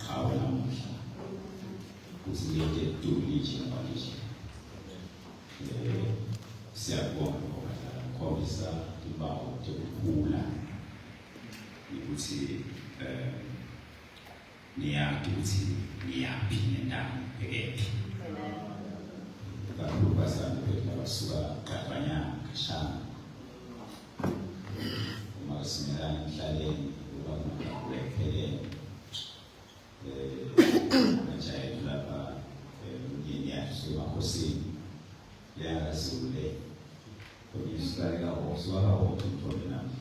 qhawe namuhla ukuthi ngeke dulije nabalishe siyabonga ngoba khombisa ibawo ukukhula ukuthi niyazi ukuthi niyaphi nendawo ekephi kakhulu basana bethu abasuka Qabanya Kashana uma simelana emhlaleni uba ngaphelele manje lapha ngiyazi uMakhosini yakasule kuyisaka oswaka othuthuke nami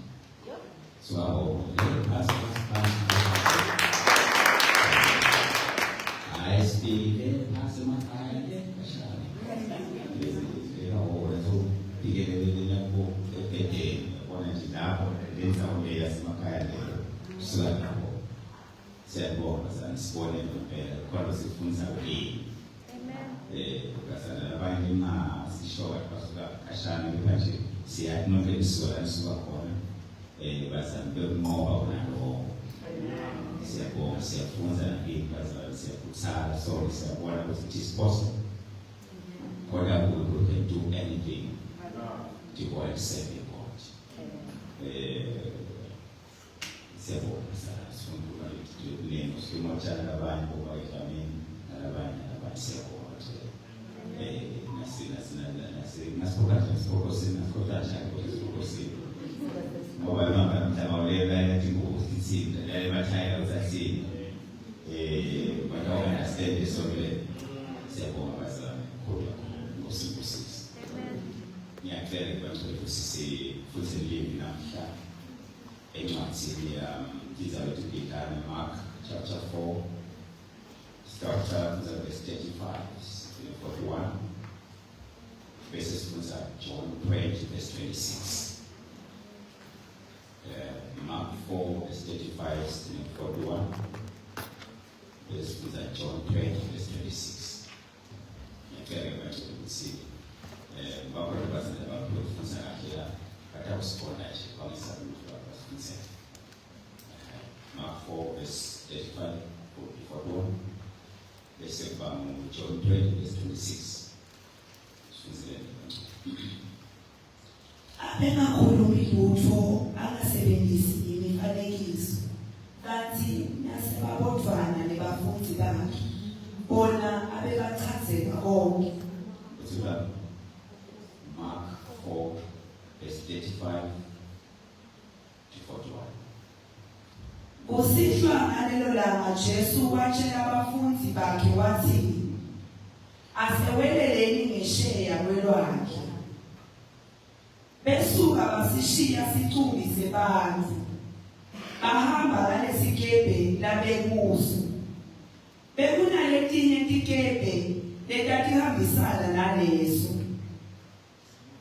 swaho ayisipile asemakhaya Kashana so dikelele lapho ebhedeni bona nje lapho lenza uleya semakhaya leyo siyabonga siyabonga sanisibone ngempela kodwa sifunza ukuthi kasana abanye sishoka basuka Kashana manje siyathi nonke isola lisuka khona bazame bekunqoba unalo siyabonga siyafunza ngithi bazame siyakutshala so siyabona ukuthi it is possible God can do anything to God save God. Siyabonga sifuna ukuthi name simutshala abantu bakayamini nalabanye siyabonga nasi ngoba mama mhlaba ulela ingozi ithini lale mathaya uzathini bakawa understand so siyabonga bazame kodwa ngosiphusi ngiyacela ukuthi sisi futhi live namhla encwadini izabe tubikana Mark chapter 4 start verse 35 41 verses John 20 verse 26 Mark 4 verse 35 to 41 verse John 20 verse 26 ngiyacela ukuthi bakho bazana bakufunza kahle kata usikona nje kwalisaluthi bafunze Mark 4 verse 35 41 bese John 20 verse 26 abengakhulumi lutho angasebenzisi imifanekiso kanti nasebabodwana nebafundi bakhe bona abebachazela konke. Mark 4 verse 35 to 41 Kusihlwa ngalelo langa Jesu watshela abafundi bakhe wathi aseweleleni ngesheya lwelwandle besuka basishiya sicumbi sebanzi bahamba ngalesikebe labekuso bekunaletinye tikebe letatihambisana naleso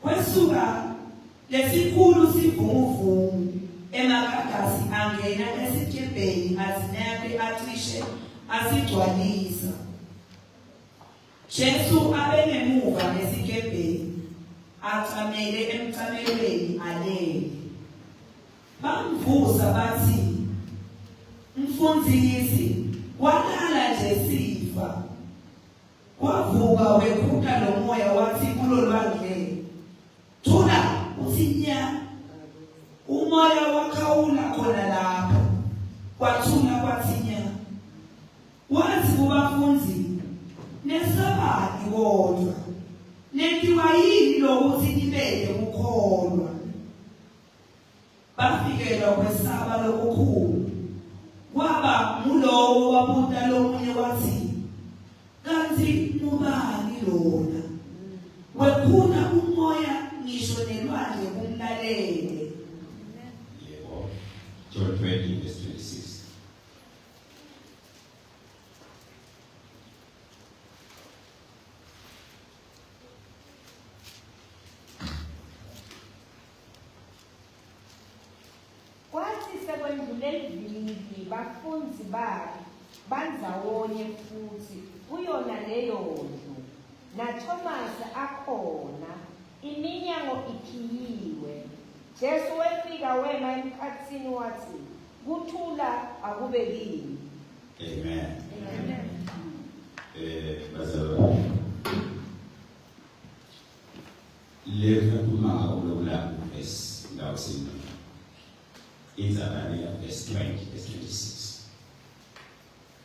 kwesuka lesikhulu sivumuvumu emakagasi angena esikebeni azinyabe acishe asigcwalisa Jesu abenemuva nesikebeni acamele emcamelweni alele bamvuza bathi mfundisi walala nje sifa wavuka wekhuta lomoya wathi kulolwandle thula uthinya umoya wakhawula khona lapho kwathula kwathinya wathi kubafundi nesabani kodwa nentiwa yini lokuthi nibele ukukholwa bafikelwa kwesaba lokukhulu kwaba mulowo wabuta lomunye wathi kanti mubani lona wekhuna umoya ngisho nelwandle kumlalele. John 20 verse 26 Sekwendlulelivili bafunzi bakhe bandzawonye futhi kuyona leyo ndlu naThomas akhona iminyango ikhiyiwe. Jesu wefika wema emkhatsini wathi kuthula akube kini. Amen.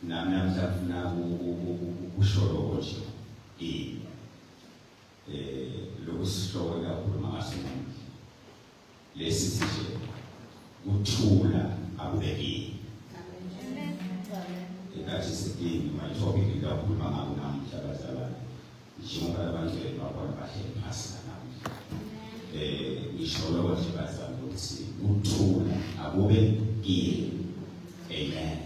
namhla funa usholotshe lokusihloko kakhulu mangasona lesithi nje uthula akubekile ekathi sidingi my topic kakhulu mangabe namhla bazalwane njengoba abantu babona bahleli phasi namhla ngisho lokho nje bazalwane ukuthi uthula akubekile. Amen.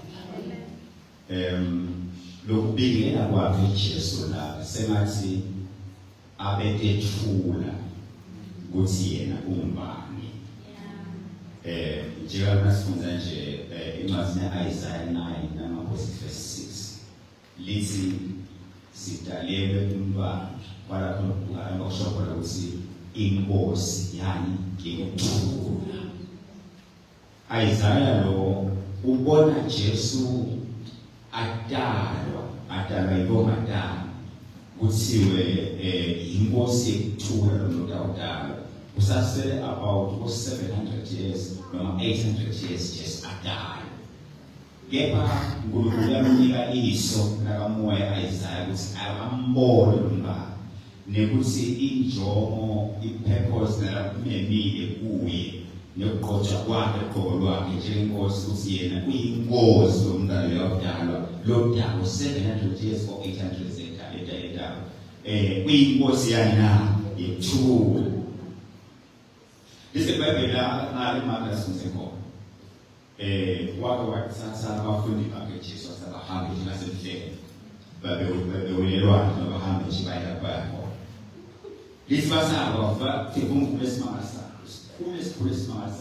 Lokubingelela kwakhe Jesu la sengathi abetethula ukuthi yena ungubani. Njengoba nasifunda nje incwadi yeIsaiah 9 verse 6 lithi sidalelwe umntwana kwalapho ngokushobola ukuthi inkosi yani ngikuthula. Isaiah lo ubona Jesu adalwa yibongadala kuthiwe inkosi ekuthula lomuntu awudala usasele about 700 years noma 800 years Jesu adala. Kepha uNkulunkulu yamnika iso lakamoya Isaiah ukuthi akambone umntwana nekuthi injongo ipurpose nalakumemile kuye nokuqotshwa kwakhe qobo lwakhe njengenkosi ukuthi yena uyinkosi lomntana yakudalwa lomdalo 700 years or 800 years uyinkosi yana yethula. Lise Bible la ngale maka sinsekho wake wathatha abafundi bakhe Jesu asabahambe ngasemhlenge babewelelwana nobahambe nje bayapha lisibasaba wafa esimangasa Christmas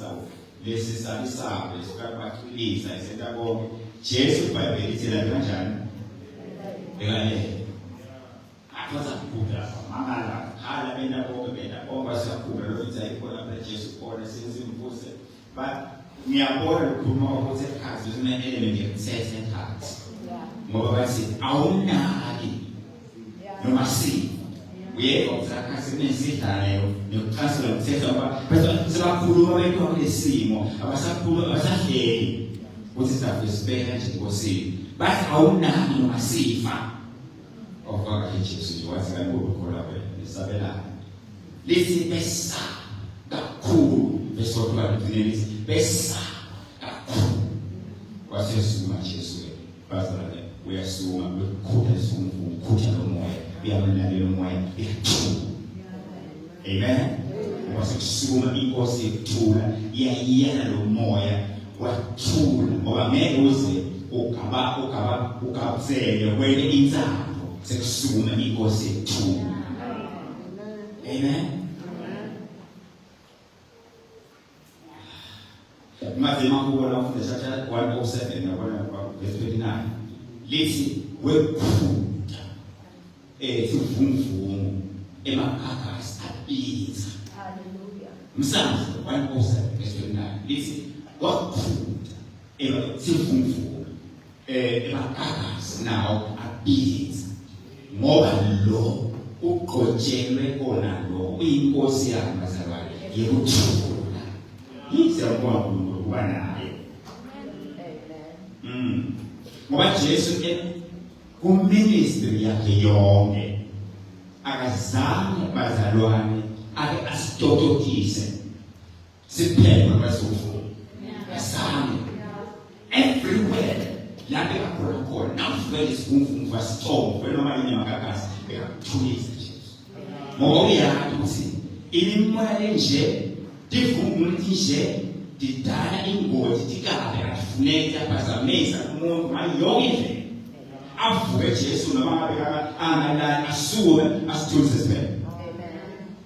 lesi salisabo esikabakhulisa isenta konke Jesu iBhayibheli ithela kanjani akwaza ukuphula mamala hala benda konke benda konke siyaphula lokho ikhona la Jesu khona senzimvuse but ngiyabona ukukhuluma ukuthi ekhaya zime element yethethe ekhaya ngoba bathi awunaki noma si uyeka ukuzakhathi kunesidlayo nokuchasela ukuthetha ngoba sebakhuluma abantu kulesimo abasahleli ukuthi sisafesibeka nje nkosini bathi awunaki noma sifa ofaka Jesu nje wathi kakhulu khona besabelana lithi besa kakhulu besodwa lithi besa kakhulu wasesuma Jesu bazalwane uyasuma ukukhutha umkhutha lomoya uyamlalela umoya ethula. Amen. Wasesuma inkosi ethula iyayiyana lo moya wathula ngoba ngeke uze ukabuzele kwele insando sekusuma inkosi ethula. Amen. Mazima kubona ufundisha 107 nabona verse 29 lithi wekhutha sivumvumu emakhakhasi abinza. Hallelujah. Msana 107 verse 29 lithi wakhutha sivumvumu emakhakhasi nawo abinza ngoba lo uqotshelwe kona lo uyinkosi yakhe bazalwane yekuthula. Yizabona ukuba naye. Ngoba Jesu kuministry yakhe yonke akazange bazalwane ake asitototise siphele basofuna asame everywhere lapho akhona namhlanje sifuna wasithombo noma inyama kakasi bekathulisa Jesu ngoba uyazi ukuthi imimoya enje tivumula nje didala ingoti tikabe afuneka bazameza umuntu mayonke avuke Jesu noma ngabe angalala asuke asithulise siphele.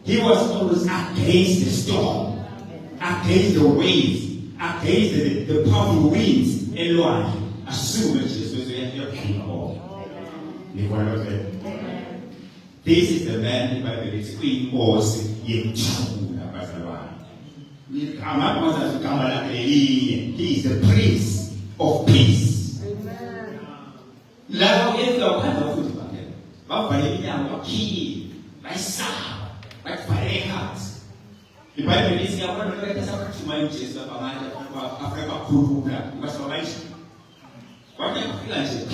He was always against the storm, against the waves, against the powerful winds elwandle asuke Jesu ezoyaphila bonke. Nikwalo this is the man in Bible is inkosi yekuthula bazalwane. He is the Prince of Peace. Amen. Labo yenza ukhanda futhi bakhe. Bavale inyama bakhili, bayisaba, bayibhaleka. iBhayibheli lithi yabona lokho sakuthuma uJesu abamanje Afrika khulula, ubasibabayisha. Wathi kufika nje P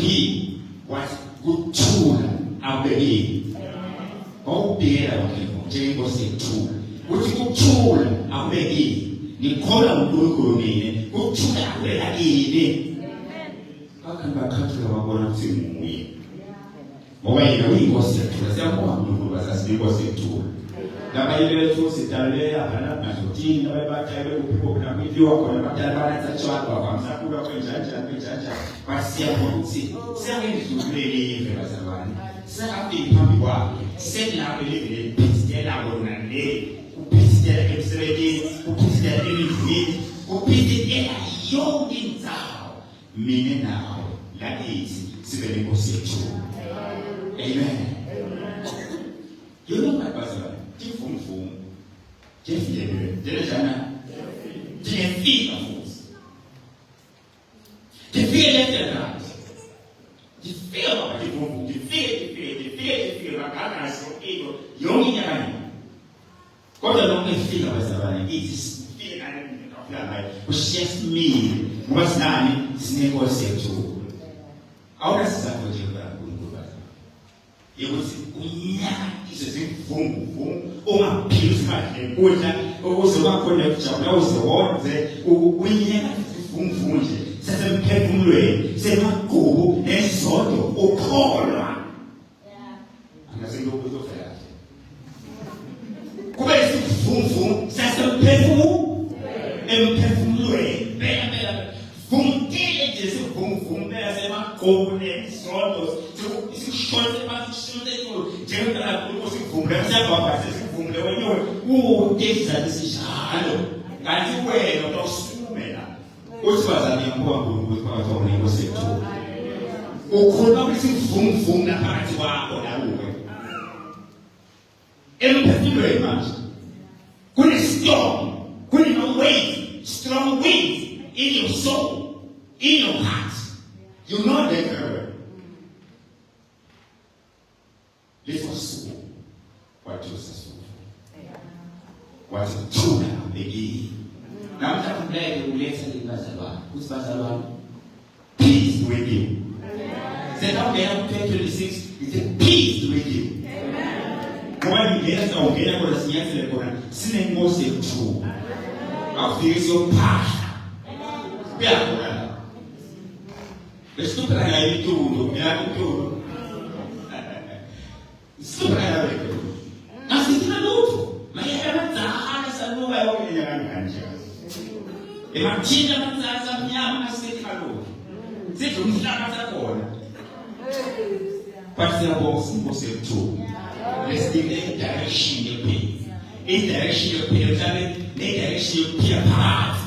wathi kuthula awubekile. Awubheka wakho njengenkosi ethula. Uthi kuthula awubekile. Ngikholwa uNkulunkulu mina kuthula awubekile. Amen. Bakhathula babona ukuthi nguye. Ngoba yena uyinkosi ethula siyabonga uNkulunkulu basasininkosi ethula. Labayibethu sidalele abana mazotini ababathaye kuphiwo na kwidiwa khona badala banathatshwa kwamsakula kwenjanja basiyabona ukuthi siyangidlulele bazalwane siyafika phambi kwakhe senabo leli phistela bona le uphistela emsebenzini uphistela emizini uphistela yonke indawo mina nawe lakithi sibe nenkosi yethu. Amen. Yona bazalwane Tifum, Jana, Jeffy, the fear left and right. The fear of the fear, like I saw evil, young in your God alone feel of us, it is fear of your life, which just me, what's not, snake or say too. How does that what you're it was uma pills makhe kodwa okuzobakhonekta nawuze wonze ukunyeka ifumfunje sasemphefumulweni semaqhubu nesizodwa ukholwa angasengo kuzofela kube isifumfu sasemphefumulweni phela vumtile nje sivumvum phela semaqhubu nesizodwa isishonze basishonze njengoba usikuvumela siyababa sesivumele wenyewe udeza isijalo kanti wena utosumela uthi bazali yambuka uNkulunkulu phakathi kwakho nenkosi yethu ukhuluma ukuthi sivumvum phakathi kwakho nawe emphefumulweni manje kunestorm kunewave strong wind in your soul in your heart you know that this was so. What was so? What is true now? Begin. Now I'm talking about the relation in Bazalwan. Who's Bazalwan? Peace with you. Say down there, 26. He said, peace with you. When you get out, get out of the Seattle corner, sin more say true. I'll feel so passion. Yeah. The stupid I do, yeah, Super Nasita luto, ma era zahana sanuwa yo kwenye Imagina mazaza mnyama nasita luto. Zitu mshama za kona. Pati ya box mbose tu. Let's give a direction you pay. A direction you pay, a direction you pay apart.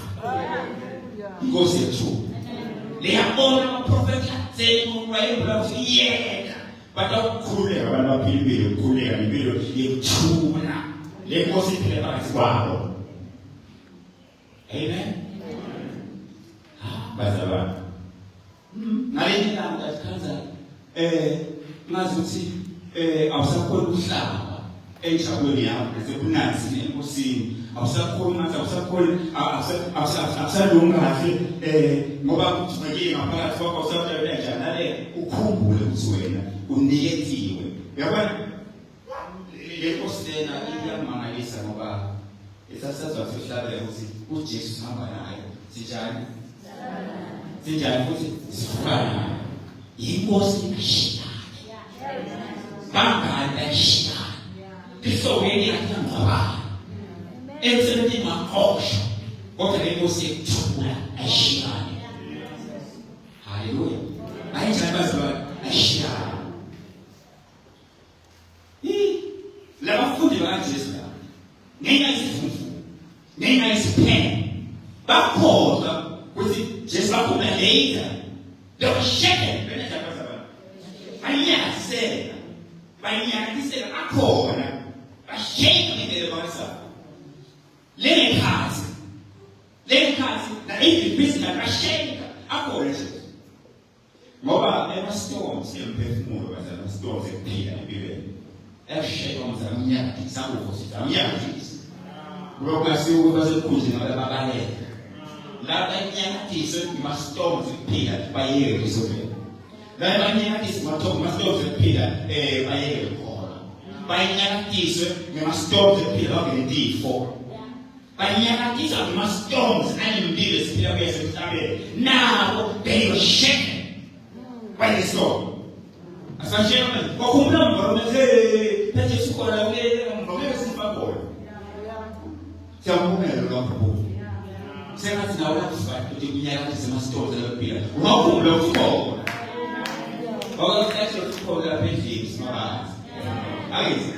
Goes here too. They are all prophet saying, yeah. But don't cool it, but not people cool it, and you tune up. Let go sit in the back. Wow. Amen. Bazalwane. Ngaleni langa sikhaza ngazuthi awusakhona ukuhlaba enjabweni yakho sekunansi enkosini awusakhona awusalunga kahle ngoba kuthwekile ngaphakathi kwakho awusaphela njani ukhumbule ukuthi wena uniketiwe yabona le kosena iyamangalisa ngoba esasazwa sihlabela ukuthi uJesu hamba naye sijani futhi sifana inkosi ishiyana bangana ishiyana kisoweli atangaba emsebenzini wakosho kodwa le nkosi ethula ashiyana haleluya ayinjani bazalwane ashiyana labafundi bakaJesu ngenxa yesifufu ngenxa yesiphene bakhohlwa ukuthi Jesu wakhona later they were shaken benza bazalwane banyakisela akhona bashake ngendlela bakasa lekhazi na indivisible bashake akhona nje ngoba emastorms emphefumulo bazalwane storms ekuphila empilweni eshaywa mzamnyaka sakuvusa zamnyaka ngoba kwasiwo basekhunjini ngababaleka la banyakatise ma-storms kuphila bayeke kusobela. La banyakatise ma-storms kuphila bayeke khona. Banyakatise ma-storms kuphila bangentifo. Banyakatise ma-storms anembile siphila kuye semhlabeni. Nabo they were shaken by the storm. Asashela wakhumbula mvalo phethe sikhona ngeke sifakole. Siyambongela lo mkhulu. Sengathi nawe lapha ukuthi kunyakatise ama-storms ekuphila. Ungakhumbula ukukhona. Awukahle ukukhona lapha endlini simabazi. Akithi.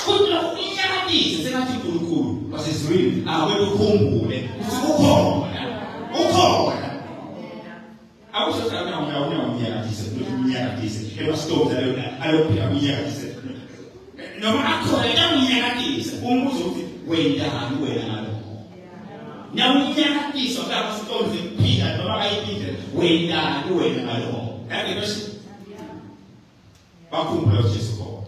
Kodwa unyakatise sengathi uNkulunkulu wasezulwini awena ukhumbule ukuthi ukhona. Awushaka unyakatise unyakatise ema-storms alophila unyakatise. Noma akhona unyakatise umbuzo ukuthi wendani wena ngalokho. Nawunyakatise ama-storms ekuphila noma ayiphile wendani wena ngalokho. Yakho bakhumbula uJesu khona.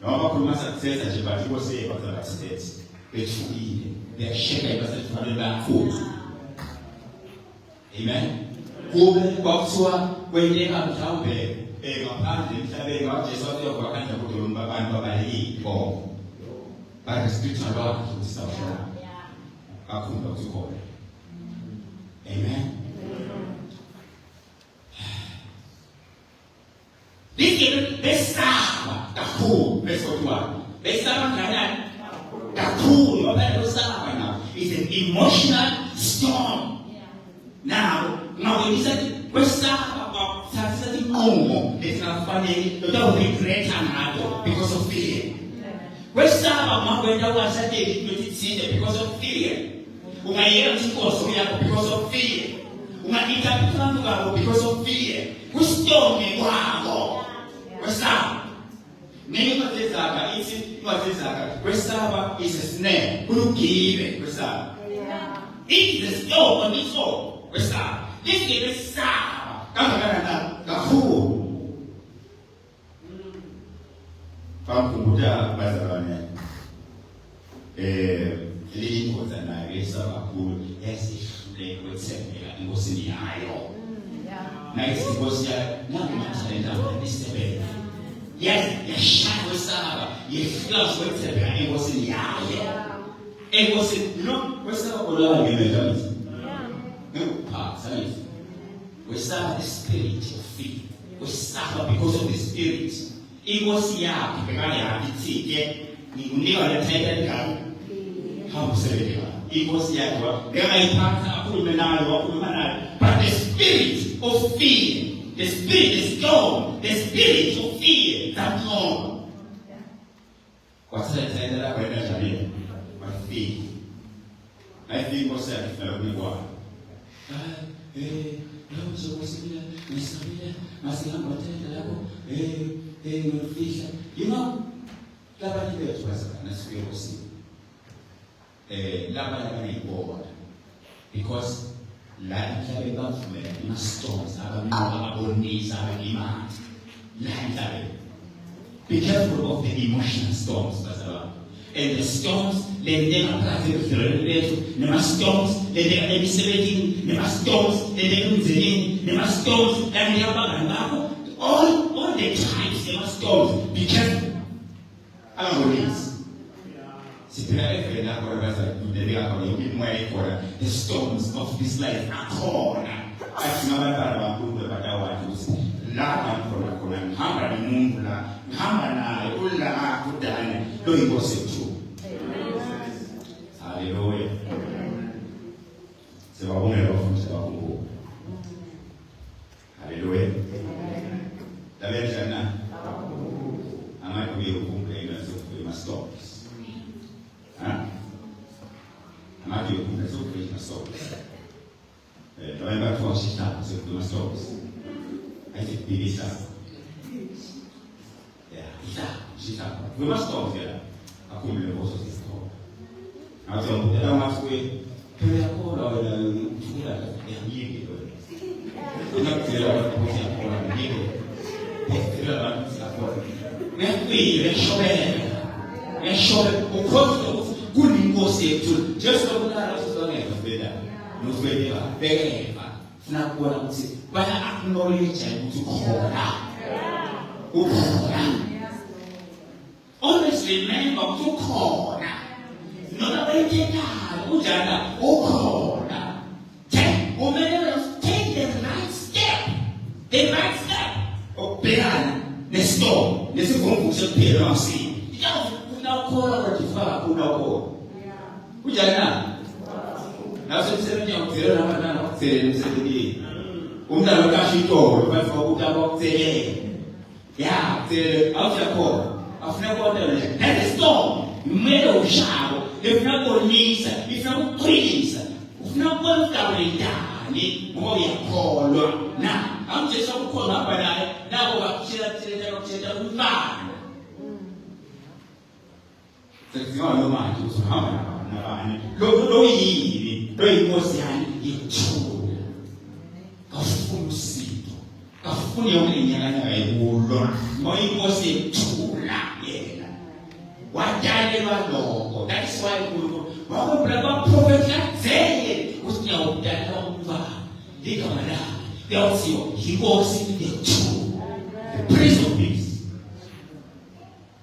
Noma bakhuluma success nje but Inkosi yebazala state bethukile beyasheka ibasethufanele bayakhulu. Amen. Kube kwakuthiwa kwenteka mhlawumbe ngaphandle emhlabeni kaJesu watheyokwa kanje kudolomba abantu abayikho. But the spiritual Lord is our friend. Akhumbula ukuthi khona. Amen. Besaba kakhulu besodwa. Besaba kanjani? Kakhulu baphela besaba now. It's an emotional storm. Now when you said besaba bathatha inqumo esingafanele lo regret ngalo because of fear. Besaba mawena wasatheli ukuthi because of fear. Ungayeka inkosi yakho because of fear. Ungakita mfano wakho because of fear. Kustorm kwakho. Kwesaba. Ningazizaka ithi ingazizaka. Kwesaba is a snare. Kulugibe kwesaba. It is a storm on its own. Kwesaba. This is kwesaba. Kangakanani kakhulu. Bamkhumbuza bazalwane. Liyingozi nayo yesaba kakhulu yasihlule kwethembela inkosini yayo. Nice Inkosi nami mathalenta isebele. Yes, yashaya wesaba, yeflash kwethembela inkosini yayo. Enkosi no wesaba kolala ngemela. Nguphatha ngithi. Wesaba the spirit of fear. Wesaba because of the spirit. Inkosi yakhe bekade yathi ke ngikunika le title ngalo. Hawusebenza. Inkosi yakhe ngayiphatha akhulume nayo wakhuluma nayo. But the spirit of fear, the spirit is storm, the spirit of fear, that's all. What's that saying that I read that in? My fear. I think what's that if I don't know why. You know, because life is about storms, be careful of the emotional storms, and the storms, they are practically related. Never storms, they are eviscerating. Never storms, they are losing. Never storms, they are all the times. Never storms. Be careful. I don't know this. The storms of this life are gone. Hallelujah. Hallelujah. Storms. Amado, eu começou com as storms. Também vai falar citar sobre as storms. Aí tem que pedir isso. Citar. Foi uma storm, era. Acumula o vosso sistema. Então, era uma coisa que eu agora olha, é amigo. Não quero coisa agora, amigo. Quero agora. Não é que ele chove. É chove o corpo. kuninkosi yethu just lokuna usizongeka phela nosweleka beka funa kubona ukuthi baya acknowledge ukuthi khona ukhona always remember ukuthi ukhona noma bayithethayo unjani ukhona take the right step okubhekana nestorm nesivumvu sekuphela ngasini ufuna ukhona kodwa ufaka kakhulu ukhona unjani na naso umsebenzi wakuzela nabantwana bakuzele emsebenzini umntwana ukasha itolo bathi ukuthi abakuzele kuzelele awuyakhona afuna ukubona nje that is storm umele ushabo efuna ukonisa ifuna ukuqinisa ufuna ukubona udabule ndani ngoba uyakholwa na amjesa ukukhona hamba naye nabo bakutshela umfana sekuziwa lo manje uzohamba nabani lo yini lo inkosi yani yethula kafuna usizo kafuna yonke inyakanya ayibulwa ngoba inkosi yethula yena wajalelwa lokho that is why wakubheka prophet zeye usinya ukudala umva likamala yawusiyo inkosi yethula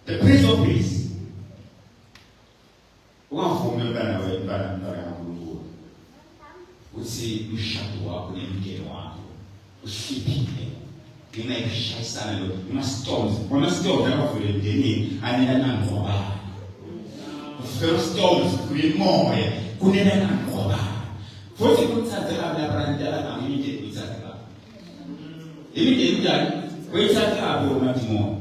the prince of peace ungavumi umntana kaNkulunkulu uthi umshado wakho nemindeni wakho usiphile ngenxa yokushayisana lo ama-storms akavule emndenini anelana ngqobana ufika storms kumoya kunelana ngqobana futhi kuthathela abantu abanye imindeni kuyithathela imindeni njani kuyithathela umathimoya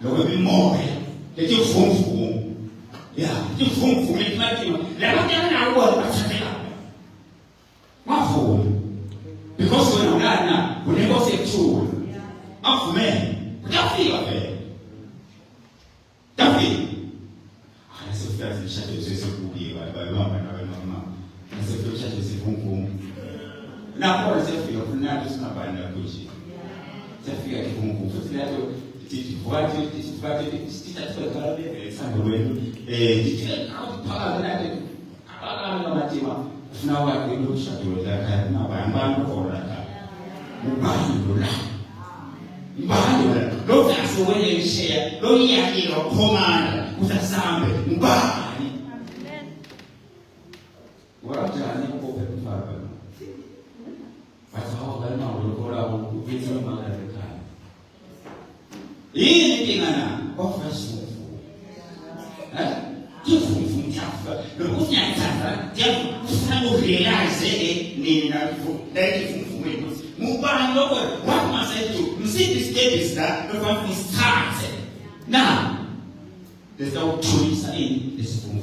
lokho bimoya lethi uvumvumu ivumvumu ifakiwe labantwana nabo bathathela mavumi because wena unana kunenkosi ekuthula avumele utafika vele tafika ayasefika zishade sesekubuye bayibamba nabemama asefika ishade sivumvumu nakho sefika kunathi singabani nakuthi sefika ivumvumu futhi leyo tithi sithathe kalabele sangolweni dice phakathi nathi abakami amatima ufuna wakhe lokushado lakhe nabantu khona la ubani lo kaso wele share lo yaki lo khomana usasambe ubani wajani ko phepha bathawa bana ulokola ukwenza magara ekhaya yini ingana ofasi Tifum chafa, não tinha chafa, tinha um realize nina daí fumemos. Mubano what must I do? You see this day is that the family starts. Now there's no choice in this fum.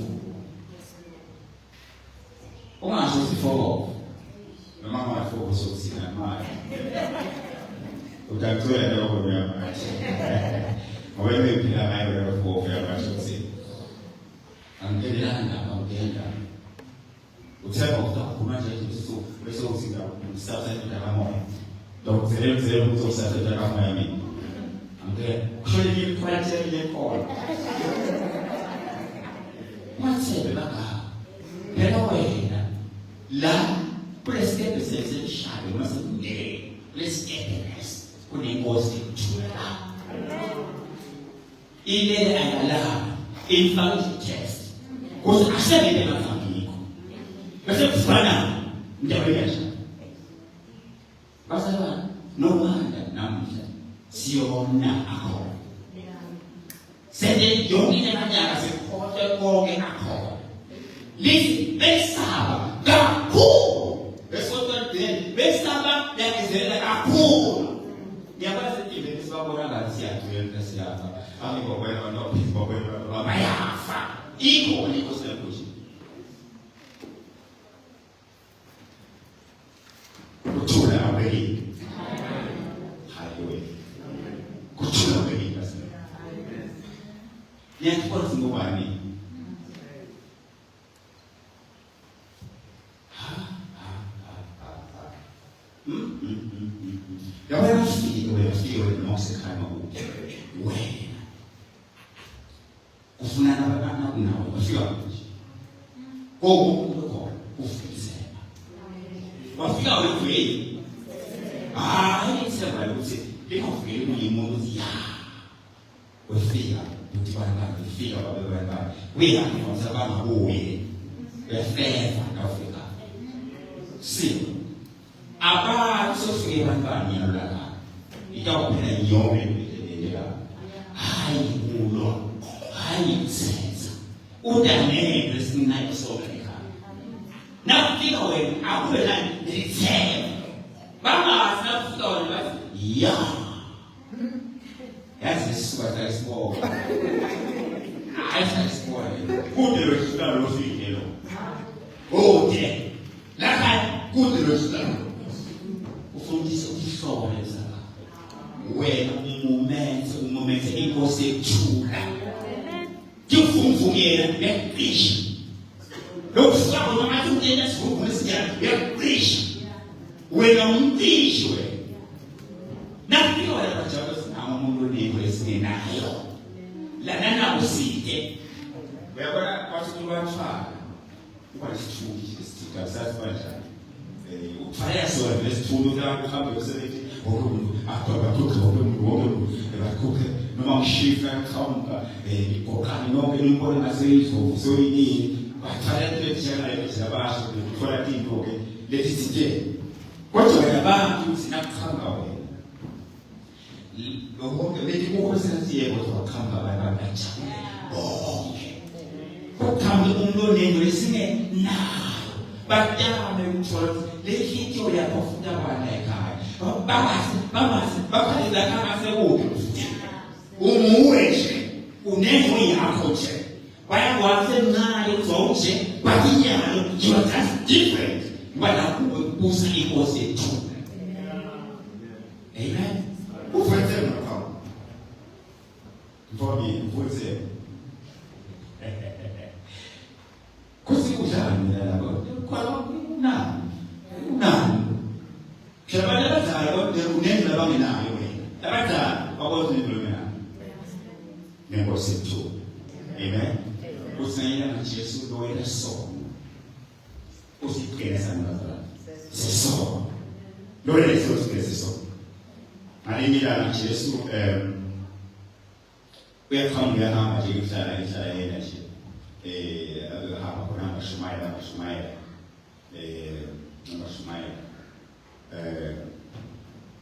Uma acho se for. Não mais for so se na mais. O doutor é o meu mais. O meu pila mais o for mais so angelana ngenda uthemba ukuthi manje Jesu bese usinga umsasa endakamoya dokuzele ukuthi usasa endakamoya mina angeke kushole iproject lekho mathebe baka phela wena la president seseshaya masinde president kunenkosi ekuthula ile ayala infant test because asebenze ngakho bese kufana ndawo yasha basala no wonder namhla siyona akho sende yonke amanyaka sekhohle konke akho lisi besaba kakhulu besothandeni besaba yakizela kakhulu ngiyabazi into lesibabona ngathi siyadwela siyafa angikobona nophiwa bayafa iko nikoseluthi kuthula abeli haleluya kuthula abeli base niyakwazi ngobani yabona ufike nosekhaya ukuthi wena ufuna nabantwana nawe wafika nje kokho ufisema wafika wewe isema ukuthi likufike umuntu ya wefika ukuthi bana befika babebana wena ngifanele bangabuye befeva ngafika si aba sofike bantwana yalala ikaphela yonke indlela hayi ulo hayi senza udanele sinayo soka nafika wena akube la ngitheme banga nafika wena bathi ya yazi sikuba isibona ayisibona kude lo lofikelo okay la kude lo ufundisa ukuhlola ezala wena umoment inkosi ethula ngivumvumela ngeqisha lokufaka noma athi ungena sivumo lesijana ngeqisha wena umtishi wena nafika wena bajalo sinawo umuntu onembo esinenayo lana nabo sike uyabona kwathi kulwatshana kwasithuki isithika sasibanja uthaya sona lesithulu lapho uhambe usebenze ngokumuntu akubakho ngomuntu ebakho noma ushifa khawunka ikokani nonke inkolo naseyizvo soyini bathaya letjana lezabasho ukuthola into ke lethi sithe kodwa yabantu sinakhanga wena lonke lethi kukhosasiye kodwa khanga abantu bonke kodwa umuntu onendo lesine nayo badame ukuthola lehityo yakho futhi abana ekhaya bakhalela kama sekude umuwe nje unengo yakho nje bayakwazi nayo zonke bakinyalo you are just different wala kubusa inkosi ethu amen ufetse ngakho mfoni ufetse kusikujani lapho kwa nani Shabana bazala kodwa unenza bangenayo wena. Abadala bakwazi ukulumela. Nenkosi ethu. Amen. Usayela na Jesu loyela so. Usiphela sanazala. So. Loyela so so. Alimila na Jesu uyakhamba hamba nje kuhlala yena nje. Hamba khona abashumayela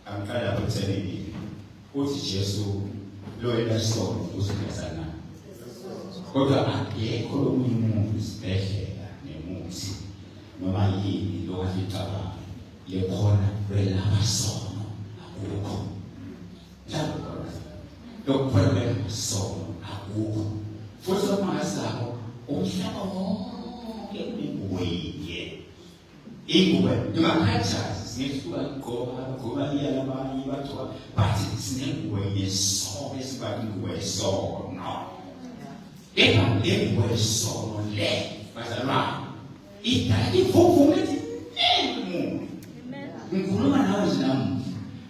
amkhala kuthenini uthi Jesu loyela so usiphesana kodwa akekho omunye umuntu isibhedlela nemuthi noma yini lokufitaba lekhona welapha sono akukho lapho lokuphelele sono akukho futhi amasako umhlaba wonke ubuye ingube ngimakhathazi sifuna ngoba iyalabani bathiwa bathi sinenguwe yesono esibathi nguwe yesono eba lenguwe yesono le bazalwa idali vovumethi nengu ngikhuluma nawe zinamu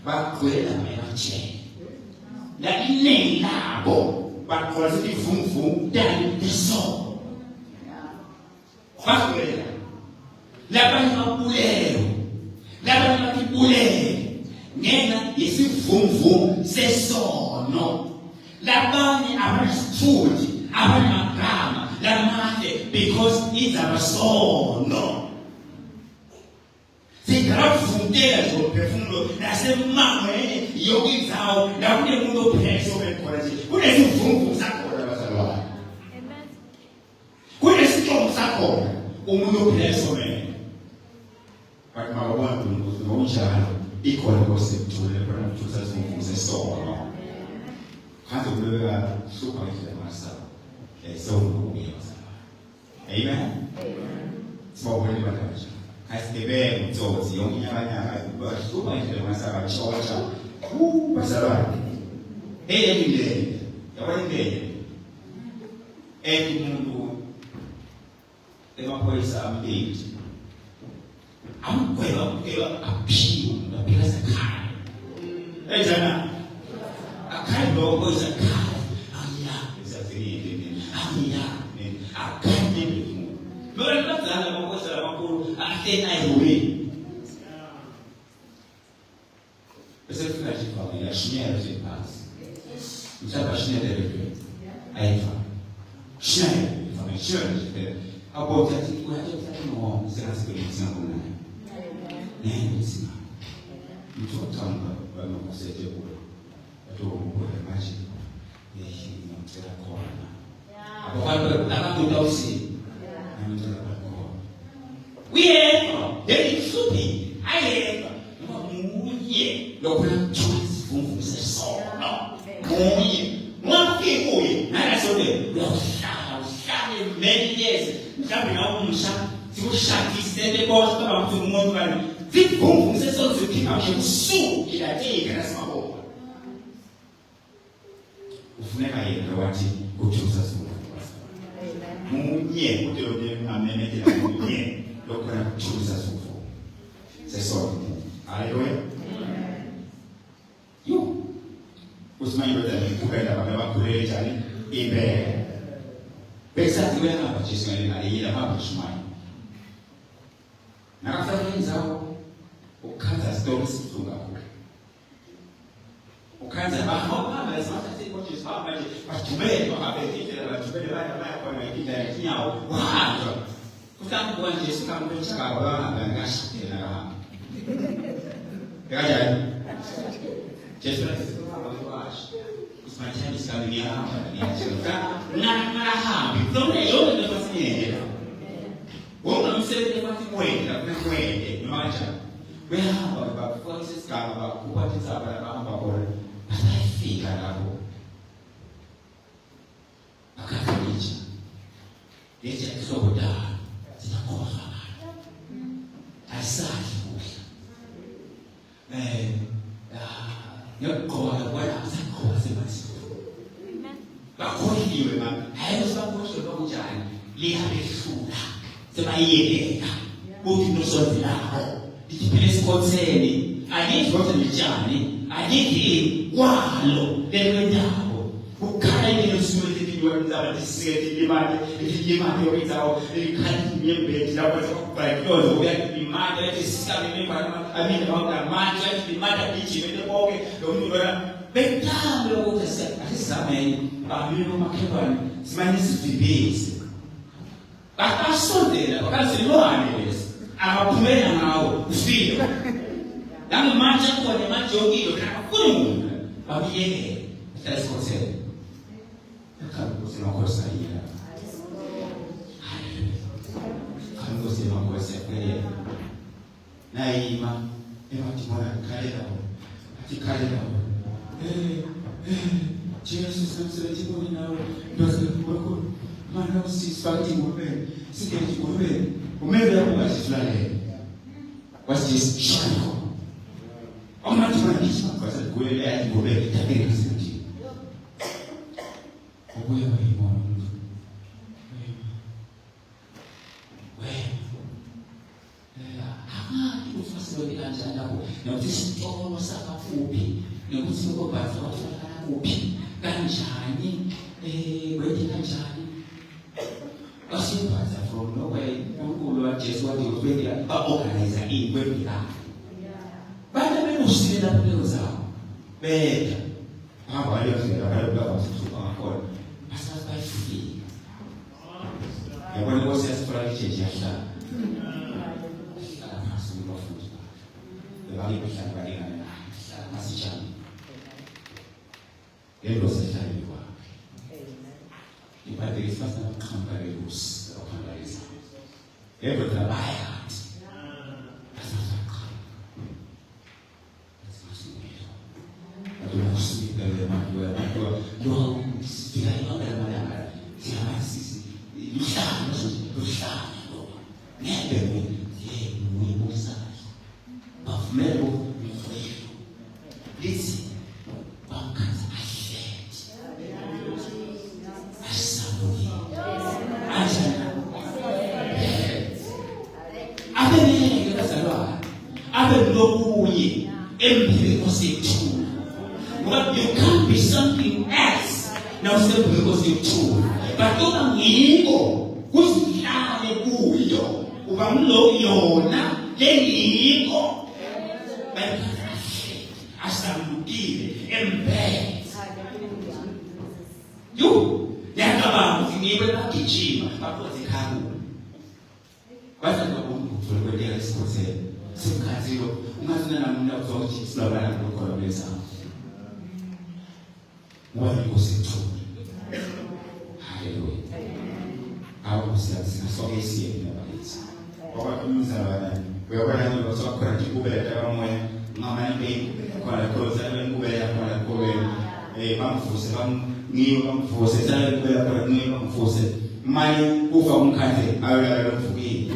bagcwela manje la inengi labo bakhola sithi vumvu dali lesono bagcwela labanye babulelo labanye bakibulele ngenxa yesivumvu sesono labanye abanesithuthi abanamagama lamande because izabasono zingavundela zophefumulo nasemangweni yokwenzawo la kunemuntu ophethe obekhona nje kunesivumvu sakhona bazalwane kunesihlobo sakhona umuntu ophethe omene but mawabona ukuthi ngokunjalo ikhona kosethule khona ukuthusa isivumvu sesono kanti kubeka super ngemasaba so amen sibawele banaje asibebe mtsotsi yonke nyakanyaka basuka ngemasaba chocha bazalwane eyindlela yabonile umuntu emaphoyisa amdate amgweba aphiwe ngaphela sekhaya ejana akhaya lokho isekhaya amiya kahle naye bese kufika nje kwa yashinyela nje phansi mhlawumbe ashinyele leyo ayifa shine ifana shine nje hapo utati unataka no sasa sikiliza kuna nini sina mtu atanga bana kusaidia kule watu wa maji yeshi na mtera kona hapo pale nataka utausi na mtera kona wewe supi ayepa muye lokuna choice fungu sesona muye mwake muye na sode shame many years mhlawumbe nawo umsha sikushakisele boss kama mtu mmoja bani zivungu sesona zikipha usu ilatika nasimabo ufuneka yena wathi ujuza sona munye udelobye amenekela munye lokuna ujuza sona sesona haleluya yo usimanye badala kupenda baba bakhulele njani imbele besa tiwena hapa Yesu aliyela hapa shumai na kafanya nzao ukaanza stories kutoka huko ukaanza baba lazima tati kwa Yesu hapa watumeni wakapekea watumeni baya kwa maikita ya kinyao waanza kutaka kwa Yesu kama mtu baba anangasha tena hapa kaja Yesu anasema usimachane sikamilia hapa ni acha na hapi ndio yote tunafanya wao mseme kwa kwenda na kwende mwacha wewe hapa kwa sisi kama kupata sabara hapa bora atafika hapo akafanya hicho kisoda zinakosa asante kwa wala msako semasi bakhoyiwe ma hayo sabosho lokujani liyabefuna sebayiyeka ukuthi nosozilapho liphele sikhotseni alithi kodwa njani alithi walo lewendawo ukhala ile suku lidiwa nzaba disike limali limali yokwenzawo likhali nyembeti lapho sekubhayiklozo uyalimali letisika limali amini manje limali lijimele konke lo muntu lona bethambe ukuthi asizameni bamilo makhebani simanye sivibisi bakasondela bakasilwane lesi akaphumela ngawo ufile nami manje khona manje yokilo akafuni umuntu babiyeke hlala sikhothele akhabuze makhosa yena akhabuze makhosa yena naima ebathimana khalela atikhalela Jesus samsebenzi kuni nawe ndoze kwakho mana usifati ngobeni sikenzi ngobeni umele lapho asiflale wasi shano amathi mangisha kwase kuwele yathi ngobeni tabeka sithi obuye bayibona ufasile kanjani lapho nokuthi sitolo sakafuphi nokuthi ukobhatha watholakala kuphi kanjani wethi kanjani basibhatha from nowhere uNkulunkulu waJesu wathi ubekela ba-organize iyikwembi lapho bantu benosile lapho leyo zawo beda hamba waliyozela bayobabasuka ngakhona basazi bayifika yabona inkosi yasifuna ijeje yahlala bali kuhlala balingana naye masijani yebo sehlala kwa ibade isifasa ukukhamba lelusi ukukhamba leza yebo tabaya atukusika le mambo no sifika yona mara sisi luhlala ngeke muyibusa bavumelo lithi bankazi ahleti asabuki ajana abeleke kazalwa abelokuye empile kosithula but you can't be something else now simply because you true but uma ngiko kuzihlale kuyo uba mlokuyona lengikho asamukile emphethe yakabanga ukuthi ngibe bagijima baphose ikhangula bathi ngabona kwendela esikhosela simkhathilo ungathina namuntu uzonke ukuthi silabana lokho lesa wena kusithule haleluya awusiyazi sonke isiyeni labathi ngoba umzalwana uyabona nje sokhona nje kubela kamoya ngamanye beyikubela khona khoza beyikubela khona kubela bamfuse ngiyo bamfuse sala kubela khona ngiyo bamfuse manje kufa umkhathe ayolala lomfukile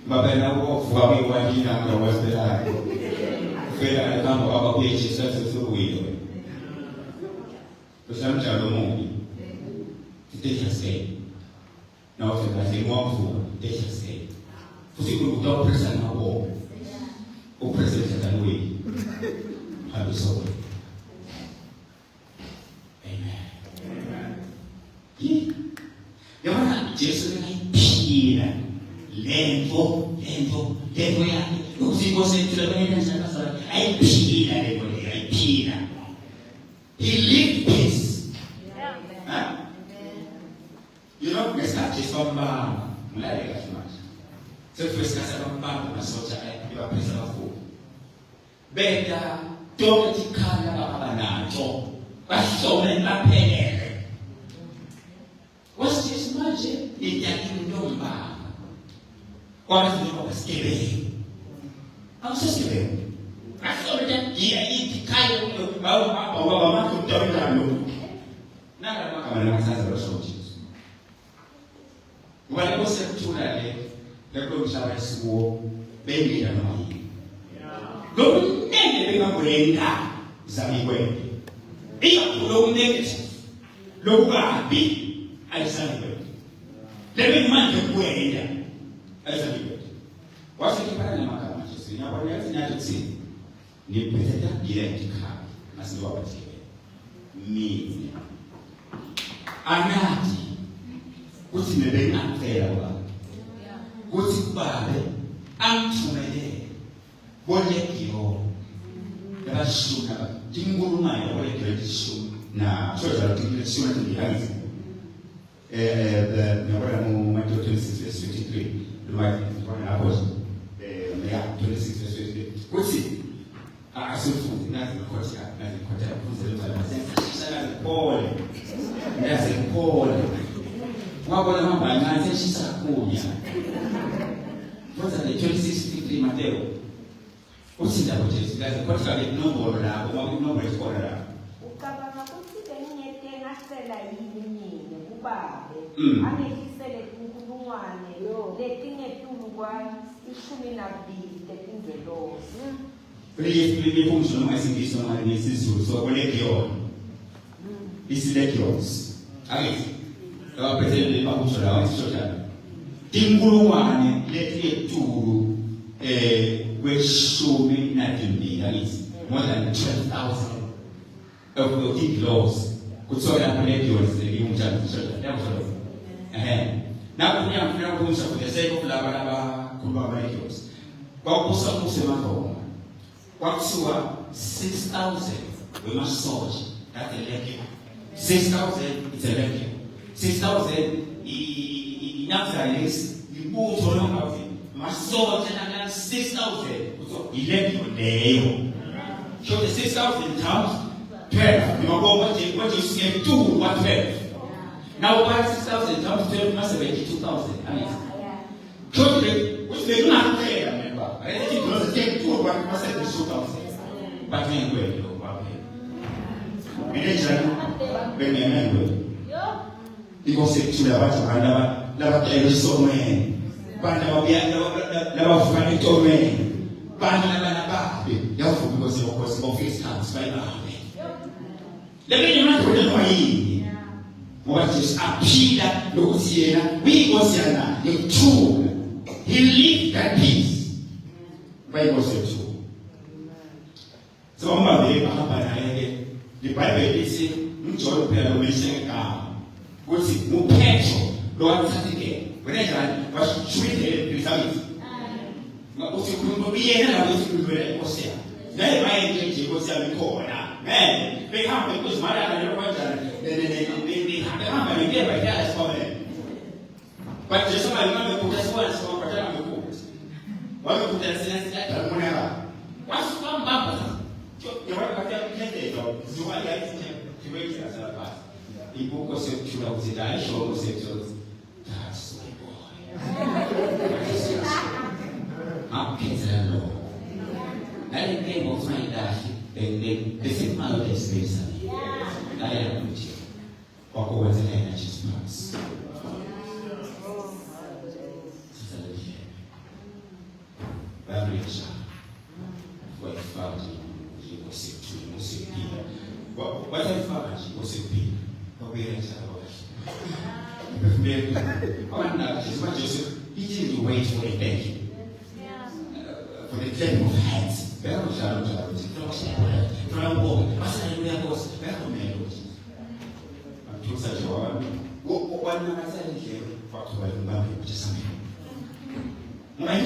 babena ukuvuka kwiwandini ngawasela fela kama baba kuyechi sasa sokuyo usamjalo mubi titesha sei na ofika sengomfu titesha sei futhi kukuta presa na wo o presa tanwe habiso amen yabona Jesu ngayiphila lento yake ukuzikonsentrela kwenye njalo sana ayiphila lento le ayiphila he lived peace you know ngesikhathi sombanga mlaleka manje sekufesikhathi sombanga nasotsha ayibaphisa kakhulu benda tonke tikhala abanacho basome baphelele wasithi manje niyakile ntomba kwaba sinoma sikebele awusesibele asobela ngiya ikhaya baba manje utabela lo nala makamana ngasaza losothi ngoba lose kuthula lekho mhlaba esikuwo bengila noma yini lokunene bengabulenda zamikwende iyakulo negative lokukabi ayisanibele lebe manje kuwenda ayisanibele wasikipana na makama Yesu nyabona yazinyathi ni peteta direct ka nasiwa bathi mimi anati uthi nebena phela ba uthi kubabe angithumele bolekiyo yabashuna tingulungayo bolekiyo na soza tingulungayo ndiyazi nyabona mu Matthew 26:23 lumayi kwa apostle ya 26:23 kuthi asifuthi nazi khotha kuzelwa sala pole nazi pole wabona mamba ngathi shisa kunya kuthi 26:23 Mateo uthi ndaba Jesu nazi khotha le nombolo lapho nombolo isikole lapho ucabanga ukuthi benginete ngasela yini kubabe angehisele inkulungwane letingetulu kwa 12 letingelosi Please function noma isingisi noma nesizulu so legion isi legions akithi abaphethe bakusho la isishotha inkulungwane letingetulu kweshumi nathini akithi more than 12,000 of the laws kutsola kwa legions leyumjana isishotha yabo nakunya mfuna kumsha for the sake of laba kulaba legions kwakusa kusemangoma kwakusiwa 6,000 wemasoja that a legion 6,000 it's a legion 6,000 inafzalis ibutho longavi masoja na 6,000 so legion leyo so the 6,000 times 12 nimabomba je what you see 2 what 12 now by 6,000 times 12 must be 22,000 so which they do not pay remember I think it was take 2 what must be 2,000 but we will go back manager benyemengo because it's la bana la telesome bana la bafana tome bana ba yafu because of office hands by now le bana ko le moyi what is appeal lokuthi yena uyikosiyana le he lived that peace Bible says so so mabele bahamba naye the Bible lithi umjolo phela umesheka kuthi uPetro lo wathathike Wena washuthele bisabithi. Ngakuthi kuyena la ukuthi inkosi yakhe. Naye baye nje inkosi yakhe ikhona. Behamba inkosi malana lo kanjani. Behamba ngeke bayala esikoleni. But Jesu alimwambia kutasikuwa nasema patana mkuu. Wao kutasina sita mwana. Wasuka mbamba sasa. Jamaa katia kende ndio ziwa ya hizi kiweki sana basi. Ibuko sio chula uzidai show sio chula. That's my boy. Apezalo. Nale game of my dash. The same man of the space. Nale ya kuchi. Wako wazele na chispas. He didn't wait for a day. For the claim of hands. It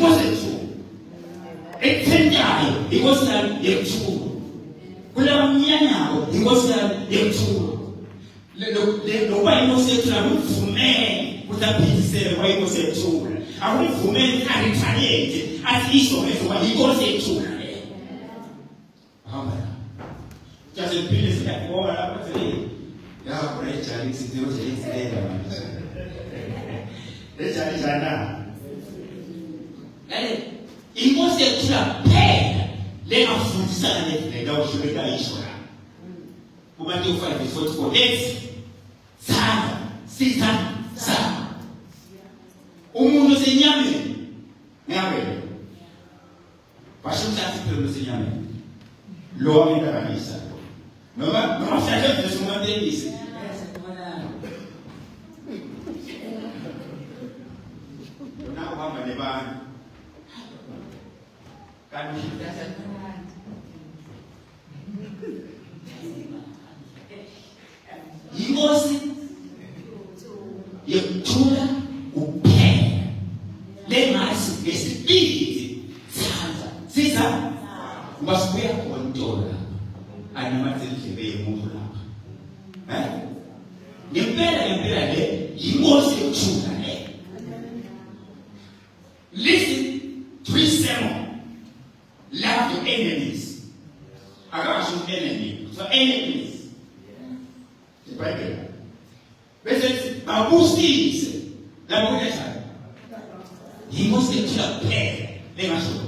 wasn't true. Ekhenjayo inkosana yekuthula. Kula mnyanyako inkosana yekuthula. Lo bayinkosi yekuthula kumvume kuzaphindisele kwayinkosi yekuthula. Akumvume aritaliate athi isho ngezoba inkosi yekuthula. Hamba. Just phile siyakubona lapha sele. Ya kona ijali sitiro seyisela manje. Ejali jana. Inkosi yekuthula phela lengafundisana nendlela ushubeka ishora. Kubantu 5:44 let's sana sisa sana. Umuntu senyameni ngabe bashutha sipelo senyameni. Lo amentakanisa. Noma siyakhe ngesumantengisi. Nona uhamba nebani. Kanti inkosi yekuthula kuphela lengasi ngesibindi sanza siza ubasibuya khona anamathi indlebe yomuntu lapha ngempela le inkosi yekuthula le. Listen to his sermon. Love your enemies. I got some enemy. So enemies. The Bible. But it's Babusis. The Buddha. He must get to a pair. They must go.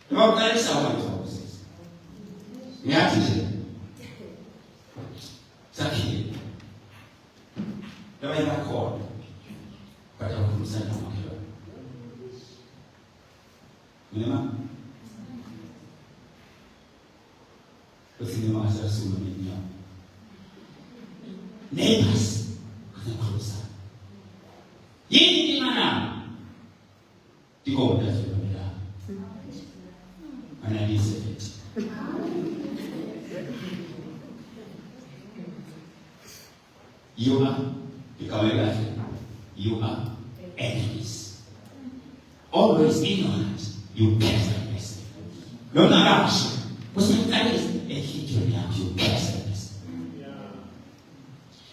The Bible is our Babusis. We have to say. Saki. The Bible called. But I will send them. Memang Presiden Mahasiswa Sumatera Neighbors kena kerusak. Ini di mana? Di Kota Surabaya. Mana di Sefet? You are di Kawaii. You are enemies. Always ignorant. You pessimist. No narration. What's the kind of a history of you pessimist?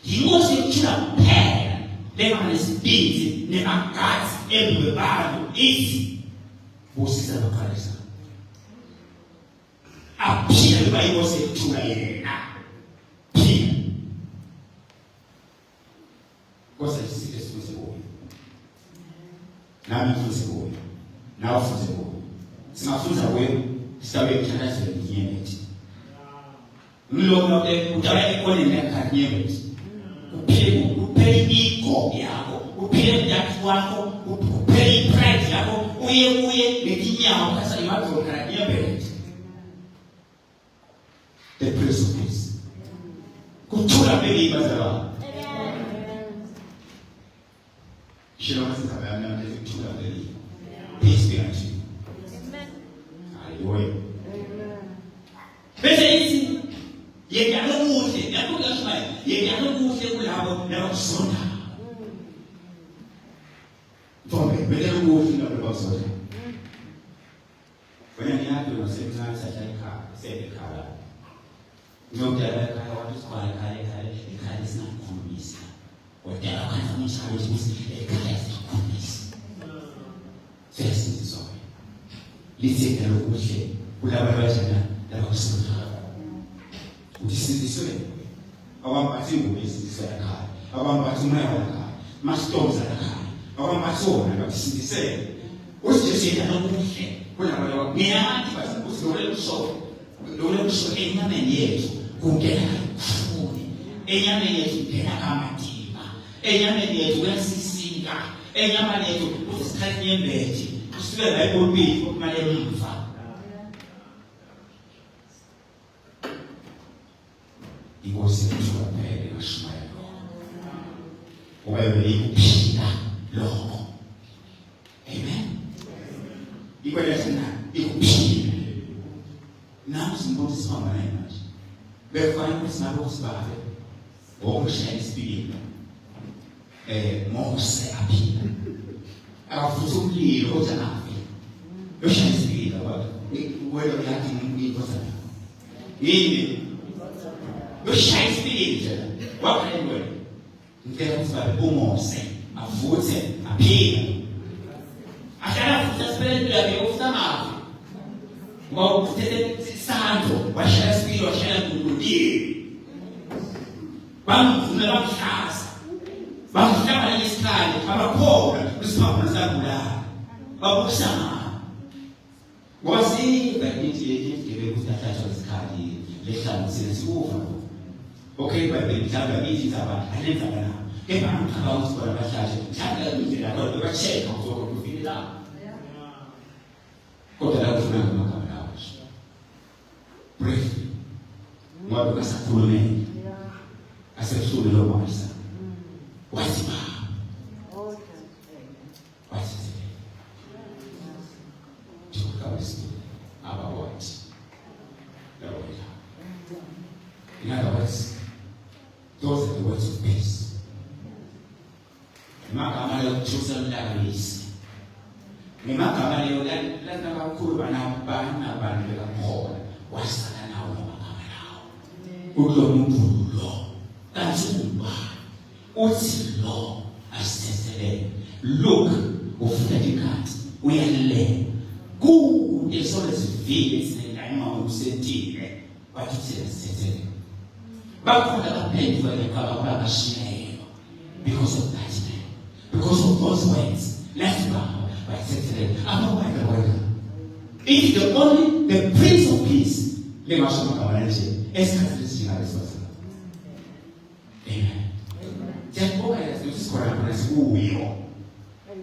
He was a killer pair. They are speed. They are guys. Everybody easy. What's the localism? Appear by was a killer. Appear. What's the serious with the boy? Now you the boy. Now for the boy. Sinafunza wewe sababu kitana cha nyemeti. Mlo utaweka kwenye meka nyemeti. Upei iko yako, upei yako wako, upei pride yako, uye mekinyao kasa imato kana nyemeti. The Prince of Peace. Kutura mbele ibazala. Shino kasi kabana na kutura mbele. Peace be unto you. Hallelujah. Bese hizi yekalo kuhle, yakho ngashaya, yekalo kuhle kulabo labakusonda. Ngeke ukuthi lapho bazothi. Wena ngiyathi unosemncane sahlala ekhaya. Ngiyodala ekhaya wathi sikhona ekhaya sinakhulumisa. Kodwa kwanza umshayeli ukuthi ekhaya sinakhulumisa. Sesizizwa. Litheka lokuhle kulabo abajana labo kusuka. Udisiziswe. Awambathi ngobisizwe ekhaya. Awambathi umoya ekhaya. Masitoza ekhaya. Awambathi wona ngabisizisele. Usijisela lokuhle. Kulabo ngiyathi base usilole kusho. Lo kusho enyameni yethu kungena kufuni. Enyameni yethu ngena kamadima. Enyameni yethu kuyasisika. Enyameni yethu usisikhathi yembethi. Kusuke la ebolweni okumele emva. Inkosi yethu kaphele ngashumayela. Obaye ukuphila lokho. Amen. Ikwelesina ikuphila. Namu simboni sifamba naye manje. Befana ukuthi nabo sibabe. Ngokushaya isipilini. Mose aphila. Akafuthi umlilo kodwa nafi. Yoshaya isipilini baba. Wena uyathi ngumlilo kodwa. Yini? Yoshaya isipilini nje. Waphela. Ngicela ukuthi babe uMose avuthe aphila. Ahlala futhi asipelele yakhe ofusamazi. Ngoba uthethe isandlo washaya isipilini washaya ngududile. Bamvumela bamhlaza. Bamhlaba ngesikali abakhona kusiphambana sakula. Babusana. Wasiba into yekugebe kuthatha isikali lehlanganisela sikufa. Okay babe mhlaba ithi zaba alenza bana. Kepha ngicabanga ukuthi bona bahlaje. Mhlaba indlela kodwa bacheka uzoko kufike la. Kodwa la kufuna ngakho lawo. Pray. Ngoba kasakhulumeni. Asefuna lo mwasa. Wathi ba. Wathi. Tukawisi. Aba what? In other words, those are the words of peace. Magama yo Jerusalem lakayisi. Magama yo la kakhulu bana bekakhona. Wasala nawo magama lawo. Ulo muntu lo. Kanzumba. Uthi lo asisele. Look ufuna ikhathi uyalele. Ku esole sivile sinengayima usentile. Bathi sisele. Bakhona baphendula lekaba bashiyela. Because of that man. Because of those words. Let's bow by sitting. I'm not like the word. If the Prince of Peace, le mashoma kabananje, esikhathi singa lesibasa. Amen. Siyabonga ukuthi sikhona khona sikuyo.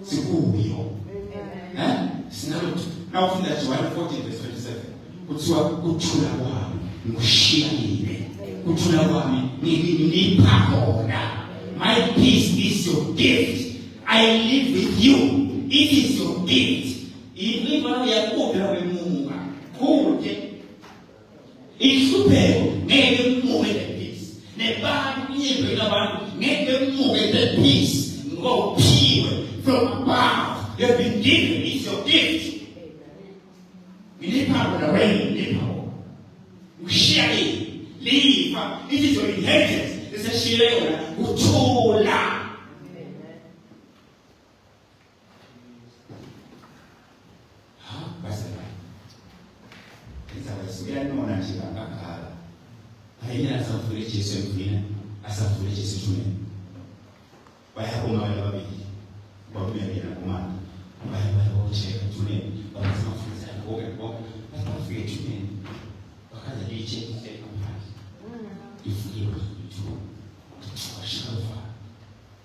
Sikuyo. Sinalo nawufunda John 14:27. Kuthiwa kuthula kwami ngikushiyile. Kuthula kwami ngipha khona. My peace is your gift. I live with you. It is your gift. Ibona yakubela wemuka. Kude. Isupero ngeke muke the peace. Nebantu nyimbe labantu ngeke muke the peace. Ngophiwe from above. You have been given. It's your gift. Nilipa kwa wewe nilipa. Ushare. Leave. It is your inheritance. It's a share. Utola. Nona chikanga kala. Haina asafure Yesu mfina, asafure Yesu tume. Baya koma wale babili. Babuya na komanda. Baya wote tume, wanasema funza kwa bafike tume. Bakaza liche kama ifukie tu. Tuwashava.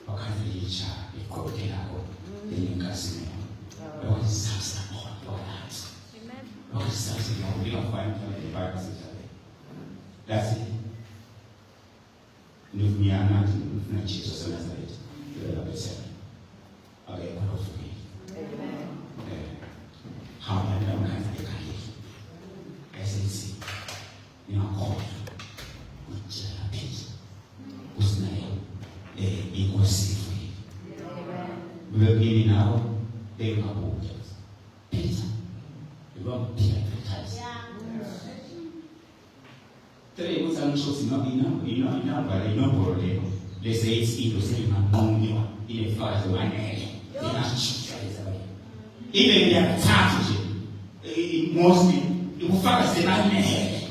Bakaza licha ikote yako. Yenye kasi. Bwana sasa Bwana. Lord, something we don't find in the Bible. That's it. Nous n'y a pas de Jesus de Nazareth. De la personne. Avec un autre fruit. How many of us have a essence? You know, called. Which are peace. Whose name? Inclusive. We will give now. bengabuke. Peter, you want Peter baptized. Today was anxious enough, but I know for them. They say it's innocent, in a fast one area. They are even they are attached, mostly, it will focus the man ahead.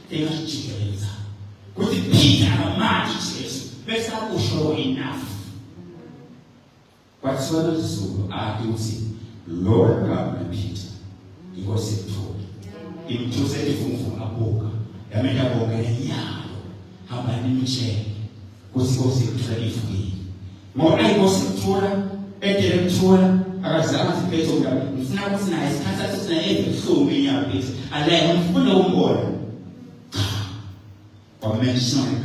They are children. With the Peter and Marches, let's not show enough. What's what is so? I do see, Lord God and Peter, he was told. He chose a different book. I made a book and yard. How my name is was to free. More I was told, I was asked to pay to it's not nice, because I so many of it. I let him no more. Or mention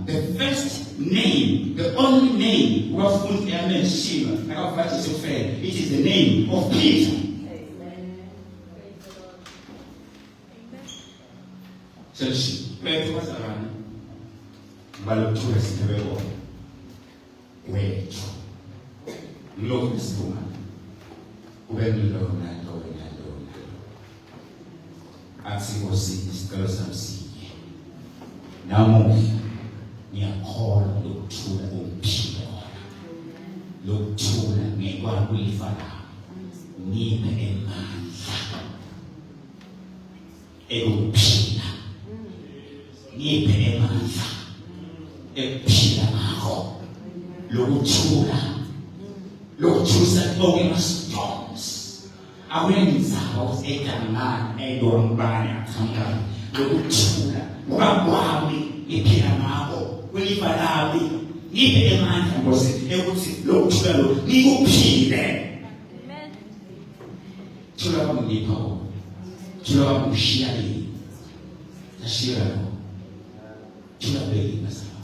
the first name, the only name was put in mention. I have what is afraid. It is the name of Peter. So she went was around. But to us the way wait. Love this woman. When alone and alone. As he was seeing this person see. Now ni a call look to Peter. Look to me one will follow. Ni me man. Ego Peter. Ni me man. E Peter mako. Look to that open storms. I went in the house, a man, a dorm banner, come. Look to Wabawi, Ipiramago, Wilibarabi, even a man was able to look to the Nigo P there. Chulabu Nipo, Chulabu Shiali, the Shirano, Chulabu Masama.